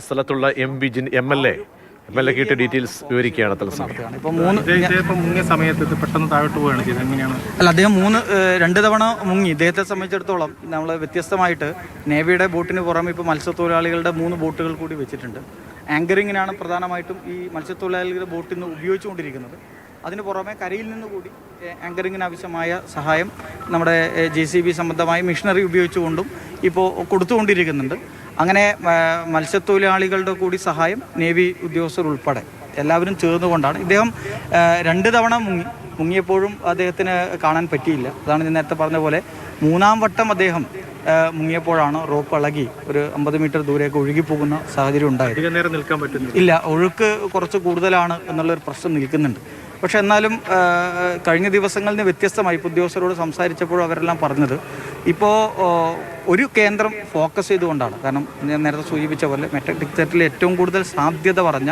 സ്ഥലത്തുള്ള MLA കിട്ടിയ details വിവരിക്കുകയാണ് തത്സമയം. മുങ്ങിയ സമയത്ത് ഇത് പെട്ടെന്ന് താഴോട്ട് പോവുകയാണ് ചെയ്തത്. എങ്ങനെയാണ്? അല്ല, അദ്ദേഹം 2 തവണ മുങ്ങി. ഇദ്ദേഹത്തെ സംബന്ധിച്ചിടത്തോളം നമ്മൾ വ്യത്യസ്തമായിട്ട് നേവിയുടെ ബോട്ടിന് പുറമെ ഇപ്പോൾ മത്സ്യത്തൊഴിലാളികളുടെ 3 ബോട്ടുകൾ കൂടി വെച്ചിട്ടുണ്ട്. ആങ്കറിങ്ങിനാണ് പ്രധാനമായിട്ടും ഈ മത്സ്യത്തൊഴിലാളികളുടെ ബോട്ടിൽ നിന്ന് ഉപയോഗിച്ചുകൊണ്ടിരിക്കുന്നത്. അതിന് പുറമെ കരയിൽ നിന്ന് കൂടി ആങ്കറിങ്ങിന് ആവശ്യമായ സഹായം നമ്മുടെ JCB സംബന്ധമായ മിഷനറി ഉപയോഗിച്ചുകൊണ്ടും ഇപ്പോൾ കൊടുത്തുകൊണ്ടിരിക്കുന്നുണ്ട്. അങ്ങനെ മത്സ്യത്തൊഴിലാളികളുടെ കൂടി സഹായം നേവി ഉദ്യോഗസ്ഥർ ഉൾപ്പെടെ എല്ലാവരും ചേർന്നുകൊണ്ടാണ്. ഇദ്ദേഹം 2 തവണ മുങ്ങിയപ്പോഴും അദ്ദേഹത്തിന് കാണാൻ പറ്റിയില്ല. അതാണ് ഞാൻ നേരത്തെ പറഞ്ഞ പോലെ 3-ാം വട്ടം അദ്ദേഹം മുങ്ങിയപ്പോഴാണ് റോപ്പ് ഇളകി ഒരു 50 മീറ്റർ ദൂരേക്ക് ഒഴുകിപ്പോകുന്ന സാഹചര്യം ഉണ്ടായത്. നേരം നിൽക്കാൻ പറ്റുന്നില്ല. ഇല്ല, ഒഴുക്ക് കുറച്ച് കൂടുതലാണ് എന്നുള്ളൊരു പ്രശ്നം നിൽക്കുന്നുണ്ട്. പക്ഷെ എന്നാലും കഴിഞ്ഞ ദിവസങ്ങളിൽ നിന്ന് വ്യത്യസ്തമായി ഇപ്പോൾ ഉദ്യോഗസ്ഥരോട് സംസാരിച്ചപ്പോഴും അവരെല്ലാം പറഞ്ഞത് ഇപ്പോൾ ഒരു കേന്ദ്രം ഫോക്കസ് ചെയ്തുകൊണ്ടാണ്. കാരണം ഞാൻ നേരത്തെ സൂചിപ്പിച്ച പോലെ മെട്രിക് ഡിക്റ്റേറ്ററിൽ ഏറ്റവും കൂടുതൽ സാധ്യത പറഞ്ഞ,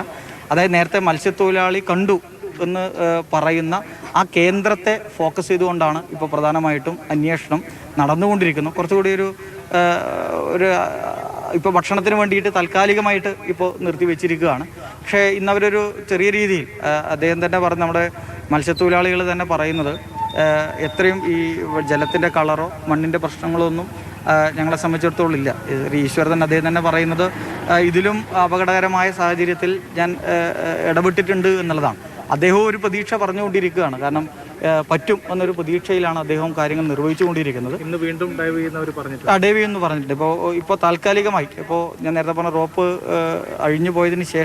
അതായത് നേരത്തെ മത്സ്യത്തൊഴിലാളി കണ്ടു എന്ന് പറയുന്ന ആ കേന്ദ്രത്തെ ഫോക്കസ് ചെയ്തുകൊണ്ടാണ് ഇപ്പോൾ പ്രധാനമായിട്ടും അന്വേഷണം നടന്നുകൊണ്ടിരിക്കുന്നത്. കുറച്ചുകൂടി ഒരു ഇപ്പോൾ ഭക്ഷണത്തിന് വേണ്ടിയിട്ട് താൽക്കാലികമായിട്ട് ഇപ്പോൾ നിർത്തിവെച്ചിരിക്കുകയാണ്. പക്ഷേ ഇന്നവരൊരു ചെറിയ രീതിയിൽ അദ്ദേഹം തന്നെ പറഞ്ഞ്, നമ്മുടെ മത്സ്യത്തൊഴിലാളികൾ തന്നെ പറയുന്നത് എത്രയും ഈ ജലത്തിൻ്റെ കളറോ മണ്ണിൻ്റെ പ്രശ്നങ്ങളോ ഒന്നും ഞങ്ങളെ സംബന്ധിച്ചിടത്തോളം ഇല്ല. ഈശ്വരൻ അദ്ദേഹം തന്നെ പറയുന്നത് ഇതിലും അപകടകരമായ സാഹചര്യത്തിൽ ഞാൻ ഇടപെട്ടിട്ടുണ്ട് എന്നുള്ളതാണ്. അദ്ദേഹവും ഒരു പ്രതീക്ഷ പറഞ്ഞുകൊണ്ടിരിക്കുകയാണ്. കാരണം പറ്റും എന്നൊരു പ്രതീക്ഷയിലാണ് അദ്ദേഹം കാര്യങ്ങൾ നിർവഹിച്ചുകൊണ്ടിരിക്കുന്നത്. ഇന്ന് വീണ്ടും ഡൈവ് ചെയ്യുന്നവർ പറഞ്ഞിട്ടുണ്ട്. ഡൈവ് ചെയ്യുമെന്ന് പറഞ്ഞിട്ടുണ്ട്. ഇപ്പോൾ താൽക്കാലികമായി ഇപ്പോൾ ഞാൻ നേരത്തെ പറഞ്ഞ റോപ്പ് അഴിഞ്ഞു പോയതിന് ശേഷം